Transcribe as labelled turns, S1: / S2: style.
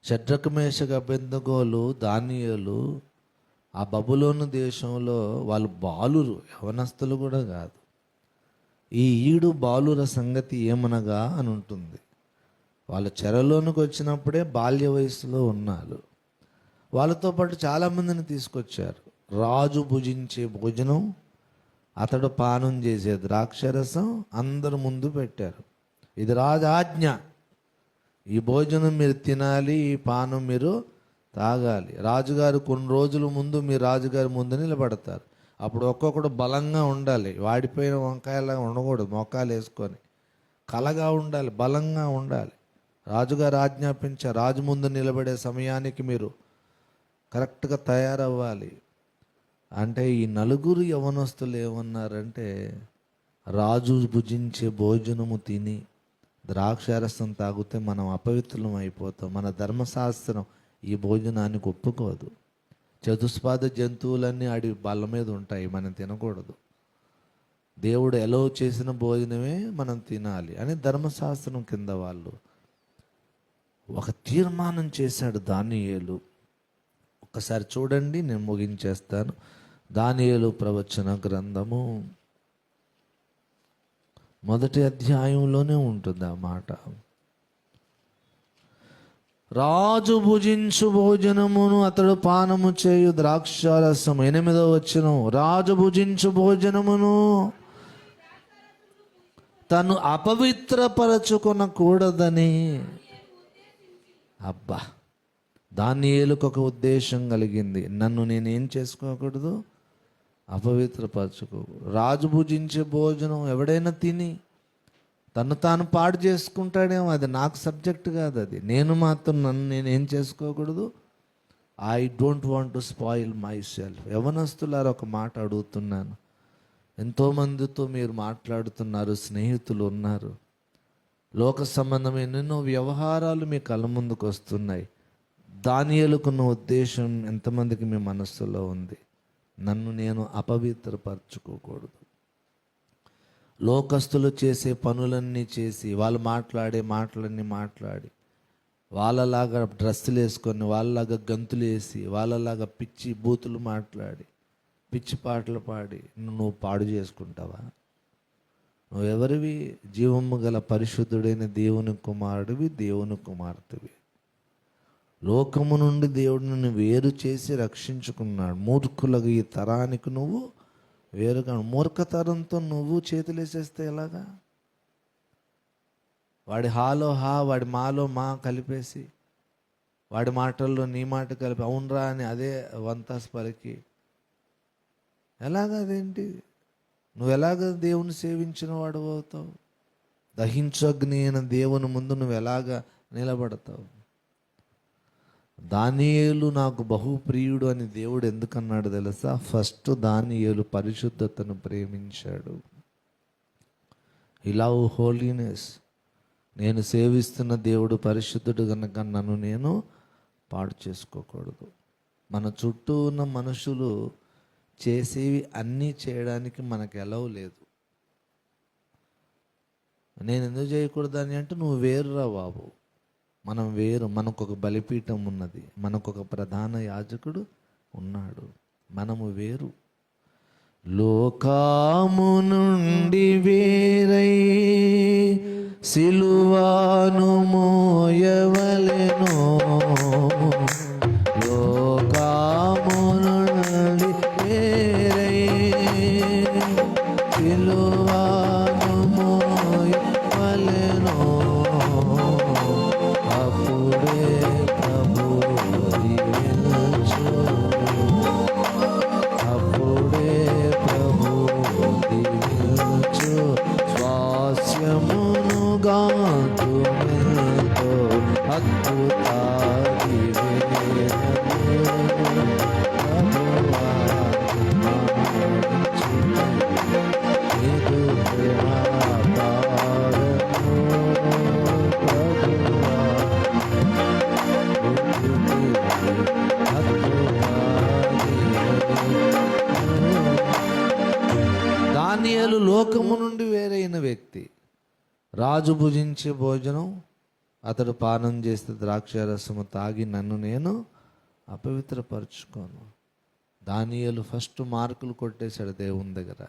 S1: షడ్రకు మేషకు అబేద్నెగోలు దానియేలు ఆ బబులోను దేశంలో వాళ్ళు బాలురు, యవనస్తులు కూడా కాదు. ఈ ఈడు బాలుర సంగతి ఏమనగా అని ఉంటుంది. వాళ్ళు చెరలోనికి వచ్చినప్పుడే బాల్య వయసులో ఉన్నారు. వాళ్ళతో పాటు చాలామందిని తీసుకొచ్చారు. రాజు భుజించే భోజనం, అతడు పానం చేసే ద్రాక్షరసం అందరు ముందు పెట్టారు. ఇది రాజు ఆజ్ఞ, ఈ భోజనం మీరు తినాలి, ఈ పానం మీరు తాగాలి. రాజుగారు కొన్ని రోజుల ముందు మీరు రాజుగారి ముందు నిలబడతారు. అప్పుడు ఒక్కొక్కడు బలంగా ఉండాలి, వాడిపోయిన వంకాయలాగా ఉండకూడదు, మొక్కాలు వేసుకొని కలగా ఉండాలి, బలంగా ఉండాలి. రాజుగారు ఆజ్ఞాపించారు, రాజు ముందు నిలబడే సమయానికి మీరు కరెక్ట్గా తయారవ్వాలి. అంటే ఈ నలుగురు యవనస్తులు ఏమన్నారంటే, రాజు భుజించే భోజనము తిని ద్రాక్షారసం తాగితే మనం అపవిత్రులం అయిపోతాం, మన ధర్మశాస్త్రం ఈ భోజనానికి ఒప్పుకోదు. చతుస్పాద జంతువులన్నీ అడవి బల్ల మీద ఉంటాయి, మనం తినకూడదు. దేవుడు ఎలో చేసిన భోజనమే మనం తినాలి అని ధర్మశాస్త్రం కింద వాళ్ళు ఒక తీర్మానం చేశాడు దానియేలు. ఒక్కసారి చూడండి, నేను ముగించేస్తాను. దానియేలు ప్రవచన గ్రంథము 1వ అధ్యాయంలోనే ఉంటుంది ఆ మాట. రాజు భుజించు భోజనమును అతడు పానము చేయు ద్రాక్షారసం. 8వ వచనం, రాజు భుజించు భోజనమును తను అపవిత్రపరచుకొనకూడదని. అబ్బా, దానియేలుకు ఒక ఉద్దేశం కలిగింది, నన్ను నేనేం చేసుకోకూడదు, అపవిత్రపరచుకో. రాజు భుజించే భోజనం ఎవడైనా తిని తను తాను పాడు చేసుకుంటాడేమో, అది నాకు సబ్జెక్ట్ కాదు. అది నేను మాత్రం నన్ను నేనేం చేసుకోకూడదు. I don't want to spoil myself. యవనస్తులారు ఒక మాట అడుగుతున్నాను, ఎంతోమందితో మీరు మాట్లాడుతున్నారు, స్నేహితులు ఉన్నారు, లోక సంబంధమైన ఎన్నెన్నో వ్యవహారాలు మీ కళ్ళ ముందుకు వస్తున్నాయి. దానియేలుకున్న ఉద్దేశం ఎంతమందికి మీ మనస్సులో ఉంది? నన్ను నేను అపవిత్రపరచుకోకూడదు. లోకస్తులు చేసే పనులన్నీ చేసి, వాళ్ళు మాట్లాడే మాటలన్నీ మాట్లాడి, వాళ్ళలాగా డ్రెస్సులు వేసుకొని, వాళ్ళలాగా గంతులు వేసి, వాళ్ళలాగా పిచ్చి బూతులు మాట్లాడి, పిచ్చి పాటలు పాడి నువ్వు పాడు చేసుకుంటావా? నువ్వెవరివి? జీవము గల పరిశుద్ధుడైన దేవుని కుమారుడివి, దేవుని కుమార్తెవి. లోకము నుండి దేవుడు నిన్ను వేరు చేసి రక్షించుకున్నాడు. మూర్ఖులకు ఈ తరానికి నువ్వు వేరుగా. మూర్ఖతరంతో నువ్వు చేతులేసేస్తే ఎలాగా? వాడి హాలో హా, వాడి మాలో మా కలిపేసి, వాడి మాటల్లో నీ మాట కలిపి అవునరా అని అదే వంతాస్ పలికి ఎలాగా? అదేంటి? నువ్వు ఎలాగ దేవుని సేవించిన వాడు అవుతావు? దహించు అగ్ని అయిన దేవుని ముందు నువ్వు ఎలాగ నిలబడతావు? దానియేలు నాకు బహుప్రియుడు అని దేవుడు ఎందుకన్నాడు తెలుసా? ఫస్ట్ దానియేలు పరిశుద్ధతను ప్రేమించాడు. హి లవ్ హోలీనెస్. నేను సేవిస్తున్న దేవుడు పరిశుద్ధుడు కనుక నన్ను నేను పాడు చేసుకోకూడదు. మన చుట్టూ ఉన్న మనుషులు చేసేవి అన్నీ చేయడానికి మనకు ఎలవ్ లేదు. నేను ఎందుకు చేయకూడదు అని అంటే, నువ్వు వేరురా బాబు, మనం వేరు. మనకొక బలిపీఠం ఉన్నది, మనకొక ప్రధాన యాజకుడు ఉన్నాడు, మనము వేరు. లోకము నుండి వేరై సిలువను మోయవలెను, లోకము నుండి వేరై సిలువను మోయవలెను, అప్పుడే ప్రభు దీవించు, అప్పుడే ప్రభు దీవించు, స్వాస్యమును గాతుమెంతో అద్భుత దానియేలు లోకము నుండి వేరైన వ్యక్తి. రాజు భుజించే భోజనం అతడు పానం చేస్తే ద్రాక్షారసము తాగి నన్ను నేను అపవిత్రపరచుకోను. దానియేలు ఫస్ట్ మార్కులు కొట్టేశాడు దేవుని దగ్గర.